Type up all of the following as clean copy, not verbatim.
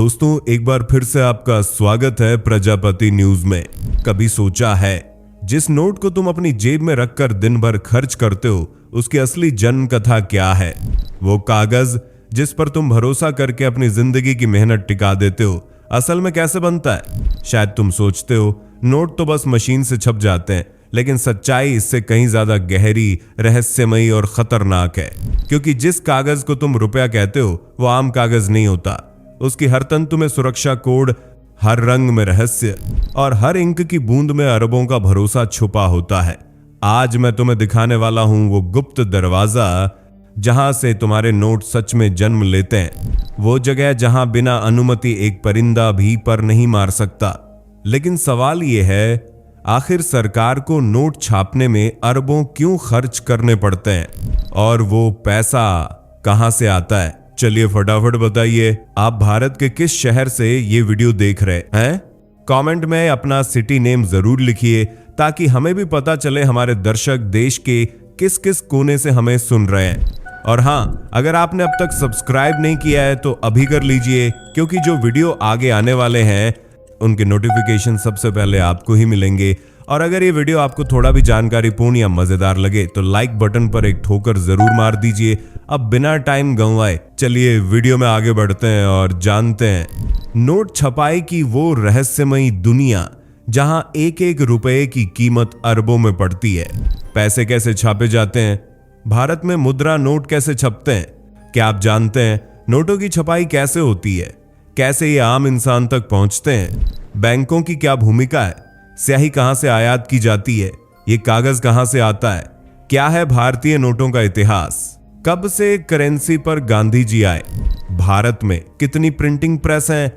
दोस्तों, एक बार फिर से आपका स्वागत है प्रजापति न्यूज में। कभी सोचा है जिस नोट को तुम अपनी जेब में रखकर दिन भर खर्च करते हो उसकी असली जन्म कथा क्या है? वो कागज जिस पर तुम भरोसा करके अपनी जिंदगी की मेहनत टिका देते हो असल में कैसे बनता है? शायद तुम सोचते हो नोट तो बस मशीन से छप जाते हैं, लेकिन सच्चाई इससे कहीं ज्यादा गहरी, रहस्यमयी और खतरनाक है। क्योंकि जिस कागज को तुम रुपया कहते हो वो आम कागज नहीं होता। उसकी हर तंतु में सुरक्षा कोड, हर रंग में रहस्य और हर इंक की बूंद में अरबों का भरोसा छुपा होता है। आज मैं तुम्हें दिखाने वाला हूं वो गुप्त दरवाजा जहां से तुम्हारे नोट सच में जन्म लेते हैं। वो जगह जहां बिना अनुमति एक परिंदा भी पर नहीं मार सकता। लेकिन सवाल ये है, आखिर सरकार को नोट छापने में अरबों क्यों खर्च करने पड़ते हैं और वो पैसा कहां से आता है? चलिए फटाफट बताइए, आप भारत के किस शहर से ये वीडियो देख रहे हैं? कमेंट में अपना सिटी नेम जरूर लिखिए ताकि हमें भी पता चले हमारे दर्शक देश के किस किस कोने से हमें सुन रहे हैं। और हाँ, अगर आपने अब तक सब्सक्राइब नहीं किया है तो अभी कर लीजिए, क्योंकि जो वीडियो आगे आने वाले हैं उनके नोटिफिकेशन सबसे पहले आपको ही मिलेंगे। और अगर ये वीडियो आपको थोड़ा भी जानकारीपूर्ण या मजेदार लगे तो लाइक बटन पर एक ठोकर जरूर मार दीजिए। अब बिना टाइम गंवाए चलिए वीडियो में आगे बढ़ते हैं और जानते हैं नोट छपाई की वो रहस्यमयी दुनिया जहां एक एक रुपए की कीमत अरबों में पड़ती है। पैसे कैसे छापे जाते हैं? भारत में मुद्रा नोट कैसे छपते हैं? क्या आप जानते हैं नोटों की छपाई कैसे होती है? कैसे ये आम इंसान तक पहुंचते हैं? बैंकों की क्या भूमिका है? स्याही कहां से आयात की जाती है? ये कागज कहां से आता है? क्या है भारतीय नोटों का इतिहास? कब से करेंसी पर गांधी जी आए? भारत में कितनी प्रिंटिंग प्रेस है?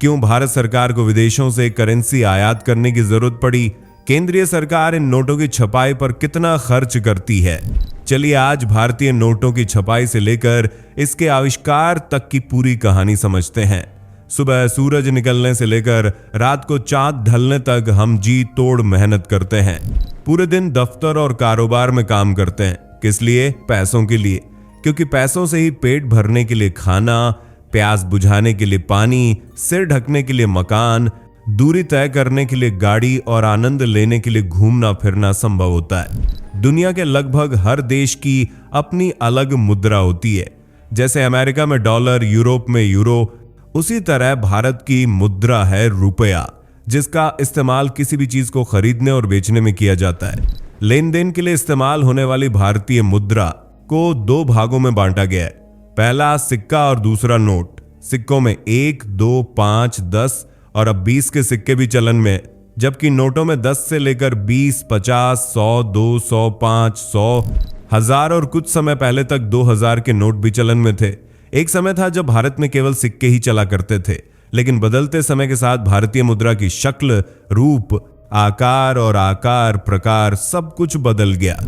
क्यों भारत सरकार को विदेशों से करेंसी आयात करने की जरूरत पड़ी? केंद्रीय सरकार इन नोटों की छपाई पर कितना खर्च करती है? चलिए आज भारतीय नोटों की छपाई से लेकर इसके आविष्कार तक की पूरी कहानी समझते हैं। सुबह सूरज निकलने से लेकर रात को चांद ढलने तक हम जी तोड़ मेहनत करते हैं। पूरे दिन दफ्तर और कारोबार में काम करते हैं। किस लिए? पैसों के लिए। क्योंकि पैसों से ही पेट भरने के लिए खाना, प्यास बुझाने के लिए पानी, सिर ढकने के लिए मकान, दूरी तय करने के लिए गाड़ी और आनंद लेने के लिए घूमना फिरना संभव होता है। दुनिया के लगभग हर देश की अपनी अलग मुद्रा होती है। जैसे अमेरिका में डॉलर, यूरोप में यूरो, उसी तरह भारत की मुद्रा है रुपया, जिसका इस्तेमाल किसी भी चीज को खरीदने और बेचने में किया जाता है। लेन देन के लिए इस्तेमाल होने वाली भारतीय मुद्रा को दो भागों में बांटा गया है। पहला सिक्का और दूसरा नोट। सिक्कों में 1, 2, 5, 10 और अब 20 के सिक्के भी चलन में, जबकि नोटों में 10 से लेकर 20, 50, 100, 200, 500, 1000 और कुछ समय पहले तक 2000 के नोट भी चलन में थे। एक समय था जब भारत में केवल सिक्के ही चला करते थे, लेकिन बदलते समय के साथ भारतीय मुद्रा की शक्ल, रूप, आकार और आकार प्रकार सब कुछ बदल गया।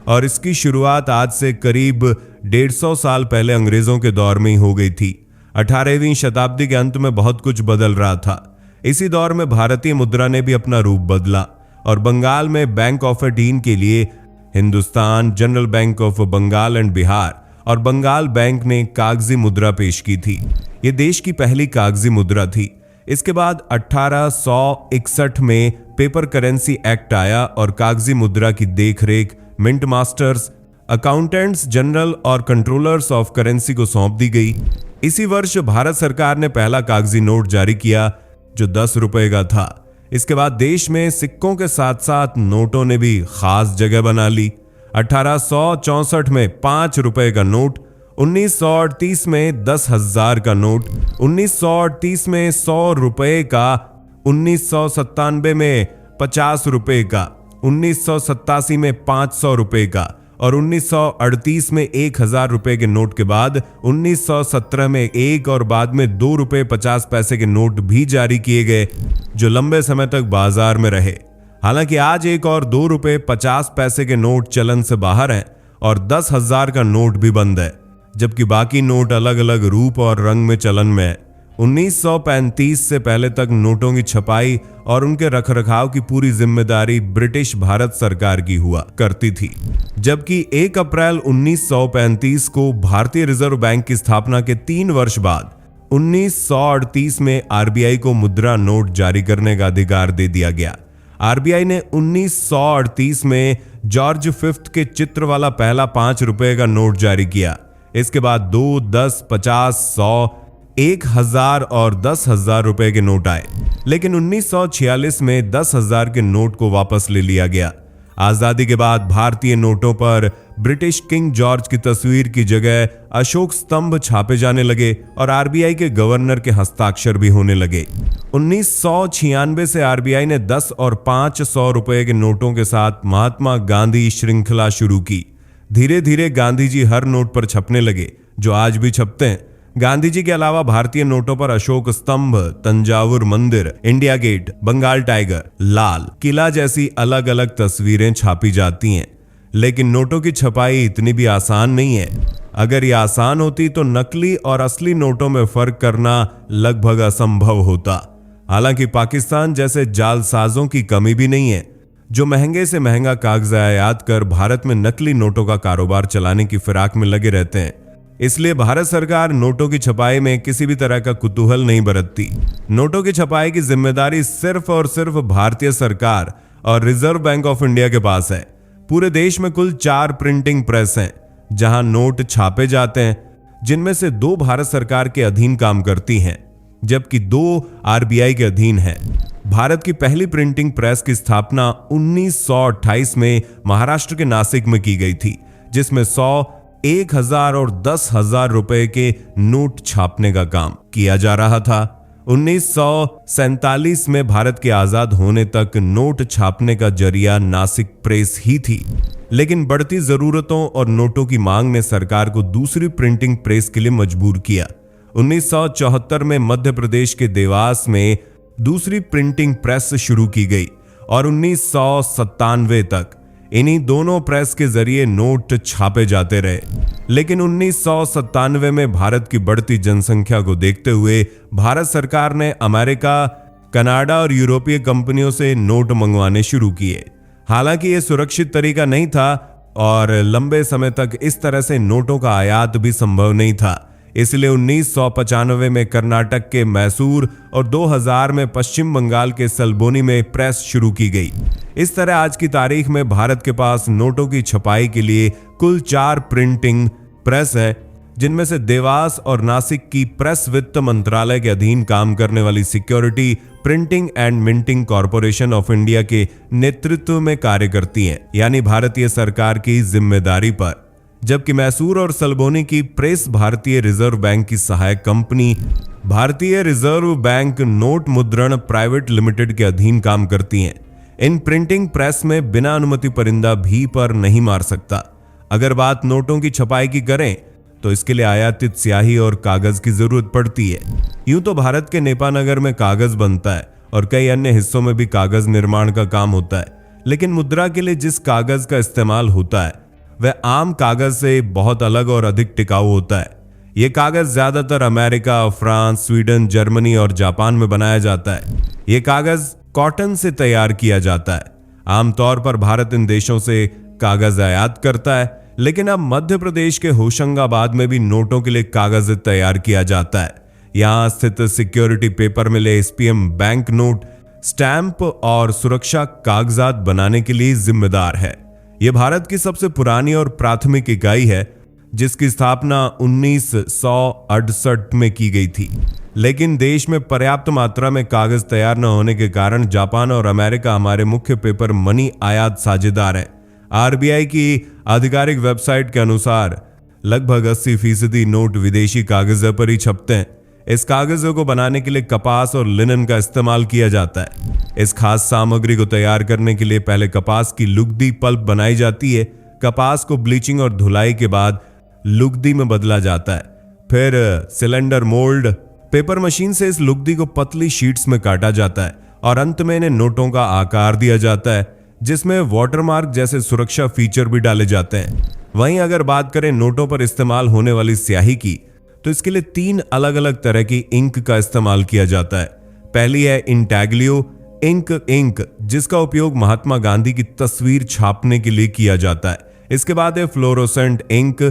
और इसकी शुरुआत आज से करीब 150 साल पहले अंग्रेजों के दौर में ही हो गई थी। 18वीं शताब्दी के अंत में बहुत कुछ बदल रहा था। इसी दौर में भारतीय मुद्रा ने भी अपना रूप बदला और बंगाल में बैंक ऑफ इंडिया के लिए Hindustan general bank of Bengal and Bihar और बंगाल बैंक ने कागजी मुद्रा पेश की थी। यह देश की पहली कागजी मुद्रा थी। इसके बाद 1861 में पेपर करेंसी एक्ट आया और कागजी मुद्रा की देखरेख मिंट मास्टर्स, अकाउंटेंट्स जनरल और कंट्रोलर्स ऑफ करेंसी को सौंप दी गई। इसी वर्ष भारत सरकार ने पहला कागजी नोट जारी किया जो 10 रुपए का था। इसके बाद देश में सिक्कों के साथ साथ नोटों ने भी खास जगह बना ली। 1864 में 5 रुपए का नोट, 1938 में 10,000 का नोट, 1938 में 100 रुपए का, 1997 में 50 रुपए का, 1987 में 500 रुपए का और 1938 में 1000 रुपए के नोट के बाद 1917 में 1 और बाद में 2 रुपए 50 पैसे के नोट भी जारी किए गए जो लंबे समय तक बाजार में रहे। हालांकि आज 1 और 2 रुपए 50 पैसे के नोट चलन से बाहर हैं और 10,000 का नोट भी बंद है, जबकि बाकी नोट अलग अलग रूप और रंग में चलन में है। 1935 से पहले तक नोटों की छपाई और उनके रखरखाव की पूरी जिम्मेदारी ब्रिटिश भारत सरकार की हुआ करती थी, जबकि 1 अप्रैल 1935 को भारतीय रिजर्व बैंक की स्थापना के 3 वर्ष बाद 1938 में आरबीआई को मुद्रा नोट जारी करने का अधिकार दे दिया गया। आरबीआई ने 1938 में जॉर्ज फिफ्थ के चित्र वाला पहला 5 रुपए का नोट जारी किया। इसके बाद 2, 10, 50, 100, 1000 और 10,000 रुपए के नोट आए, लेकिन 1946 में 10,000 के नोट को वापस ले लिया गया। आजादी के बाद भारतीय नोटों पर ब्रिटिश किंग जॉर्ज की तस्वीर की जगह अशोक स्तंभ छापे जाने लगे और आरबीआई के गवर्नर के हस्ताक्षर भी होने लगे। 1996 से आरबीआई ने 10 और 500 रुपए के नोटों के साथ महात्मा गांधी श्रृंखला शुरू की। धीरे धीरे गांधी जी हर नोट पर छपने लगे, जो आज भी छपते हैं। गांधी जी के अलावा भारतीय नोटों पर अशोक स्तंभ, तंजावुर मंदिर, India gate, Bengal tiger, Lal Qila जैसी अलग अलग तस्वीरें छापी जाती हैं। लेकिन नोटों की छपाई इतनी भी आसान नहीं है। अगर ये आसान होती तो नकली और असली नोटों में फर्क करना लगभग असंभव होता। हालांकि पाकिस्तान जैसे जालसाजों की कमी भी नहीं है, जो महंगे से महंगा कागज आयात कर भारत में नकली नोटों का कारोबार चलाने की फिराक में लगे रहते हैं। इसलिए भारत सरकार नोटों की छपाई में किसी भी तरह का कुतूहल नहीं बरतती। नोटों की छपाई की जिम्मेदारी सिर्फ और सिर्फ भारतीय सरकार और रिजर्व बैंक ऑफ इंडिया के पास है। पूरे देश में कुल 4 प्रिंटिंग प्रेस हैं, जहां नोट छापे जाते हैं, जिनमें से 2 भारत सरकार के अधीन काम करती हैं, जबकि 2 आरबीआई के अधीन हैं। भारत की पहली प्रिंटिंग प्रेस की स्थापना 1928 में महाराष्ट्र के नासिक में की गई थी, जिसमें 100, 1000 और 10,000 रुपए के नोट छापने का काम किया जा रहा था। 1947 में भारत के आजाद होने तक नोट छापने का जरिया नासिक प्रेस ही थी, लेकिन बढ़ती जरूरतों और नोटों की मांग ने सरकार को दूसरी प्रिंटिंग प्रेस के लिए मजबूर किया। 1974 में मध्य प्रदेश के देवास में दूसरी प्रिंटिंग प्रेस शुरू की गई और 1997 तक इन्हीं दोनों प्रेस के जरिए नोट छापे जाते रहे। लेकिन 1997 में भारत की बढ़ती जनसंख्या को देखते हुए भारत सरकार ने अमेरिका, कनाडा और यूरोपीय कंपनियों से नोट मंगवाने शुरू किए। हालांकि यह सुरक्षित तरीका नहीं था और लंबे समय तक इस तरह से नोटों का आयात भी संभव नहीं था। इसलिए 1995 में कर्नाटक के मैसूर और 2000 में पश्चिम बंगाल के सल्बोनी में प्रेस शुरू की गई। इस तरह आज की तारीख में भारत के पास नोटों की छपाई के लिए कुल 4 प्रिंटिंग प्रेस है, जिनमें से देवास और नासिक की प्रेस वित्त मंत्रालय के अधीन काम करने वाली security printing and minting corporation of India के नेतृत्व में कार्य करती हैं, यानी भारतीय सरकार की जिम्मेदारी पर, जबकि मैसूर और सल्बोनी की प्रेस भारतीय रिजर्व बैंक की सहायक कंपनी भारतीय रिजर्व बैंक नोट मुद्रण प्राइवेट लिमिटेड के अधीन काम करती हैं। इन प्रिंटिंग प्रेस में बिना अनुमति परिंदा भी पर नहीं मार सकता। अगर बात नोटों की छपाई की करें तो इसके लिए आयातित स्याही और कागज की जरूरत पड़ती है। यूं तो भारत के नेपानगर में कागज बनता है और कई अन्य हिस्सों में भी कागज निर्माण का काम होता है, लेकिन मुद्रा के लिए जिस कागज का इस्तेमाल होता है वह आम कागज से बहुत अलग और अधिक टिकाऊ होता है। यह कागज ज्यादातर अमेरिका, फ्रांस, स्वीडन, जर्मनी और जापान में बनाया जाता है। यह कागज कॉटन से तैयार किया जाता है। आमतौर पर भारत इन देशों से कागज आयात करता है, लेकिन अब मध्य प्रदेश के होशंगाबाद में भी नोटों के लिए कागज तैयार किया जाता है। यहां स्थित सिक्योरिटी पेपर मिल एसपीएम बैंक नोट, स्टैंप और सुरक्षा कागजात बनाने के लिए जिम्मेदार है। यह भारत की सबसे पुरानी और प्राथमिक इकाई है, जिसकी स्थापना 1968 में की गई थी। लेकिन देश में पर्याप्त मात्रा में कागज तैयार न होने के कारण जापान और अमेरिका हमारे मुख्य पेपर मनी आयात साझेदार हैं। आरबीआई की आधिकारिक वेबसाइट के अनुसार लगभग 80% नोट विदेशी कागजों पर ही छपते हैं। इस कागजों को बनाने के लिए कपास और लिनन का इस्तेमाल किया जाता है। इस खास सामग्री को तैयार करने के लिए पहले कपास की लुगदी पल्प बनाई जाती है। कपास को ब्लीचिंग और धुलाई के बाद लुगदी में बदला जाता है। फिर सिलेंडर मोल्ड पेपर मशीन से इस लुगदी को पतली शीट्स में काटा जाता है और अंत में इन्हें नोटों का आकार दिया जाता है, जिसमें वाटरमार्क जैसे सुरक्षा फीचर भी डाले जाते हैं। वहीं अगर बात करें नोटों पर इस्तेमाल होने वाली स्याही की, तो इसके लिए 3 अलग अलग तरह की इंक का इस्तेमाल किया जाता है। पहली है इंटैग्लियो इंक, जिसका उपयोग महात्मा गांधी की तस्वीर छापने के लिए किया जाता है। इसके बाद है फ्लोरोसेंट इंक,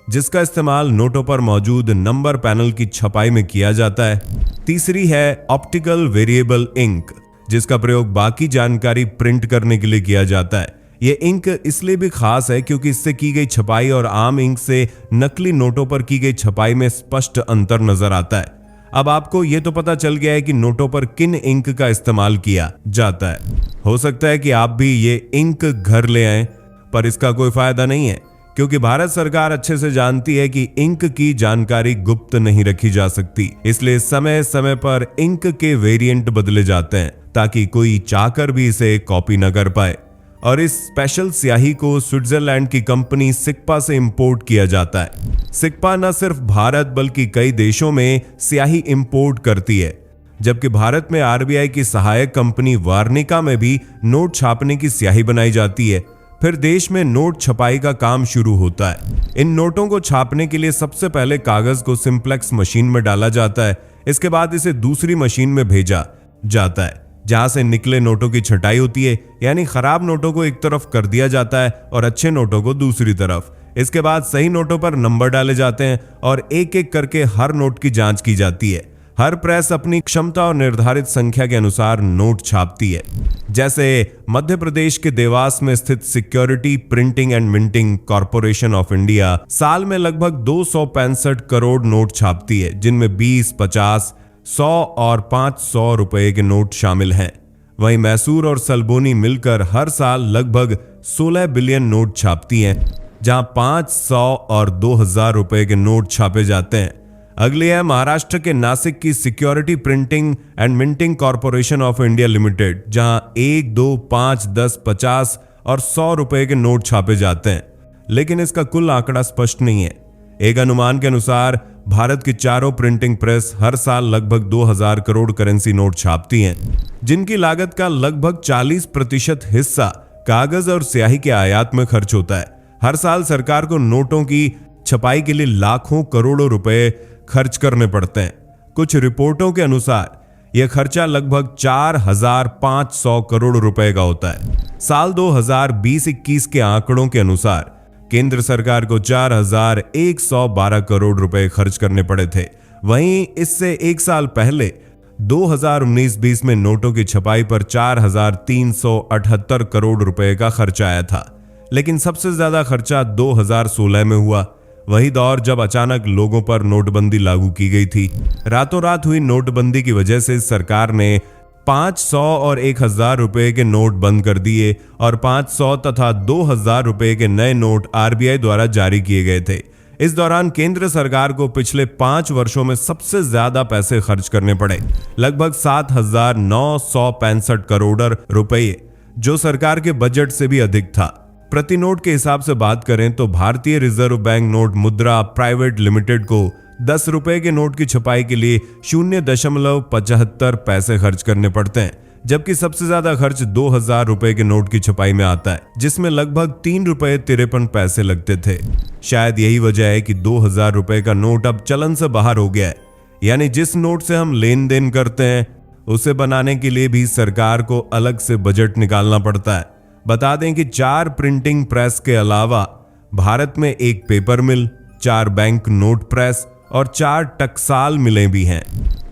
जिसका इस्तेमाल नोटों पर मौजूद नंबर पैनल की छपाई में किया जाता है। तीसरी है ऑप्टिकल वेरिएबल इंक, जिसका प्रयोग बाकी जानकारी प्रिंट करने के लिए किया जाता है। यह इंक इसलिए भी खास है क्योंकि इससे की गई छपाई और आम इंक से नकली नोटों पर की गई छपाई में स्पष्ट अंतर नजर आता है। अब आपको यह तो पता चल गया है कि नोटों पर किन इंक का इस्तेमाल किया जाता है। हो सकता है कि आप भी ये इंक घर ले आएं, पर इसका कोई फायदा नहीं है क्योंकि भारत सरकार अच्छे से जानती है कि इंक की जानकारी गुप्त नहीं रखी जा सकती। इसलिए समय समय पर इंक के वेरिएंट बदले जाते हैं ताकि कोई चाहकर भी इसे कॉपी न कर पाए। और इस स्पेशल स्याही को स्विट्जरलैंड की कंपनी सिक्पा से इंपोर्ट किया जाता है। सिक्पा न सिर्फ भारत बल्कि कई देशों में स्याही इंपोर्ट करती है, जबकि भारत में आरबीआई की सहायक कंपनी वार्निका में भी नोट छापने की स्याही बनाई जाती है। फिर देश में नोट छपाई का काम शुरू होता है। इन नोटों को छापने के लिए सबसे पहले कागज को सिंप्लेक्स मशीन में डाला जाता है। इसके बाद इसे दूसरी मशीन में भेजा जाता है जहां से निकले नोटों की छटाई होती है, यानी खराब नोटों को एक तरफ कर दिया जाता है और अच्छे नोटों को दूसरी तरफ। इसके बाद सही नोटों पर नंबर डाले जाते हैं और एक एक करके हर नोट की जांच की जाती है। हर प्रेस अपनी क्षमता और निर्धारित संख्या के अनुसार नोट छापती है। जैसे मध्य प्रदेश के देवास में स्थित security printing and minting corporation of India साल में लगभग 265 करोड़ नोट छापती है, जिनमें 20, 50, 100 और 500 रुपए के नोट शामिल हैं। वहीं मैसूर और सल्बोनी मिलकर हर साल लगभग 16 बिलियन नोट छापती हैं, जहां 500 और 2000 रुपए के नोट छापे जाते हैं। अगली है महाराष्ट्र के नासिक की security printing and minting corporation of India limited, जहां 1, 2, 5, 10, 50 और 100 रुपए के नोट छापे जाते हैं, लेकिन इसका कुल आंकड़ा स्पष्ट नहीं है। एक अनुमान के अनुसार भारत की चारों प्रिंटिंग प्रेस हर साल लगभग 2000 करोड़ करेंसी नोट छापती हैं, जिनकी लागत का लगभग 40% हिस्सा कागज और स्याही के आयात में खर्च होता है। हर साल सरकार को नोटों की छपाई के लिए लाखों करोड़ों रुपए खर्च करने पड़ते हैं। कुछ रिपोर्टों के अनुसार यह खर्चा लगभग 4500 करोड़ रुपए का होता है। साल 2020-21 के आंकड़ों के अनुसार केंद्र सरकार को 4112 करोड़ रुपए खर्च करने पड़े थे। वहीं इससे एक साल पहले 2019-20 में नोटों की छपाई पर 4378 करोड़ रुपए का खर्च आया था, लेकिन सबसे ज्यादा खर्चा 2016 में हुआ। वही दौर जब अचानक लोगों पर नोटबंदी लागू की गई थी। रातों रात हुई नोटबंदी की वजह से सरकार ने 500 और 1000 रुपए के नोट बंद कर दिए और 500 तथा 2000 रुपए के नए नोट आरबीआई द्वारा जारी किए गए थे। इस दौरान केंद्र सरकार को पिछले 5 वर्षों में सबसे ज्यादा पैसे खर्च करने पड़े, लगभग 7965 करोड़ रुपए, जो सरकार के बजट से भी अधिक था। प्रति नोट के हिसाब से बात करें तो भारतीय रिजर्व बैंक नोट मुद्रा प्राइवेट लिमिटेड को 10 रुपए के नोट की छपाई के लिए 0.75 पैसे खर्च करने पड़ते हैं, जबकि सबसे ज्यादा खर्च 2000 रुपए के नोट की छपाई में आता है, जिसमें लगभग 3 रुपए 53 पैसे लगते थे। शायद यही वजह है कि 2000 रुपए का नोट अब चलन से बाहर हो गया है, यानी जिस नोट से हम लेन देन करते हैं उसे बनाने के लिए भी सरकार को अलग से बजट निकालना पड़ता है। बता दें कि 4 प्रिंटिंग प्रेस के अलावा भारत में 1 पेपर मिल, 4 बैंक नोट प्रेस और 4 टकसाल मिलें भी हैं।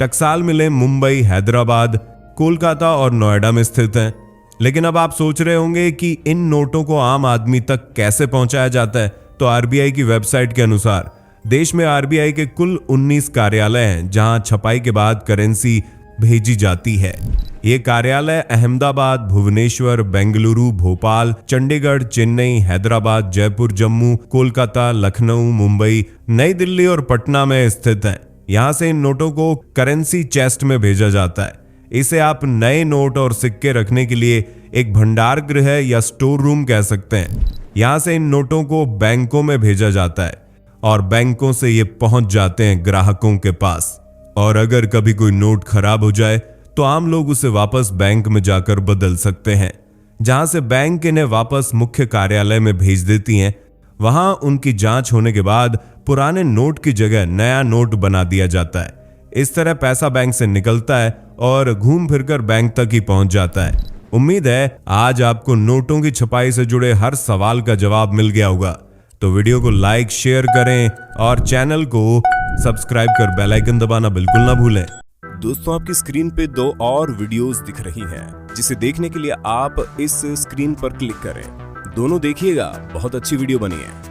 टकसाल मिलें मुंबई, हैदराबाद, कोलकाता और नोएडा में स्थित हैं। लेकिन अब आप सोच रहे होंगे कि इन नोटों को आम आदमी तक कैसे पहुंचाया जाता है, तो आरबीआई की वेबसाइट के अनुसार देश में आरबीआई के कुल 19 कार्यालय हैं जहां छपाई के बाद करेंसी भेजी जाती है। ये कार्यालय अहमदाबाद, भुवनेश्वर, बेंगलुरु, भोपाल, चंडीगढ़, चेन्नई, हैदराबाद, जयपुर, जम्मू, कोलकाता, लखनऊ, मुंबई, नई दिल्ली और पटना में स्थित हैं। यहां से इन नोटों को करेंसी चेस्ट में भेजा जाता है। इसे आप नए नोट और सिक्के रखने के लिए एक भंडार गृह या स्टोर रूम कह सकते हैं। यहां से इन नोटों को बैंकों में भेजा जाता है और बैंकों से ये पहुंच जाते हैं ग्राहकों के पास। और अगर कभी कोई नोट खराब हो जाए तो आम लोग उसे वापस बैंक में जाकर बदल सकते हैं, जहां से बैंक इन्हें वापस मुख्य कार्यालय में भेज देती हैं। वहां उनकी जांच होने के बाद पुराने नोट की जगह नया नोट बना दिया जाता है। इस तरह पैसा बैंक से निकलता है और घूम फिरकर बैंक तक ही पहुंच जाता है। उम्मीद है आज आपको नोटों की छपाई से जुड़े हर सवाल का जवाब मिल गया होगा। तो वीडियो को लाइक शेयर करें और चैनल को सब्सक्राइब कर बेल आइकन दबाना बिल्कुल ना भूलें। दोस्तों, आपकी स्क्रीन पे 2 और वीडियोस दिख रही हैं, जिसे देखने के लिए आप इस स्क्रीन पर क्लिक करें। दोनों देखिएगा, बहुत अच्छी वीडियो बनी है।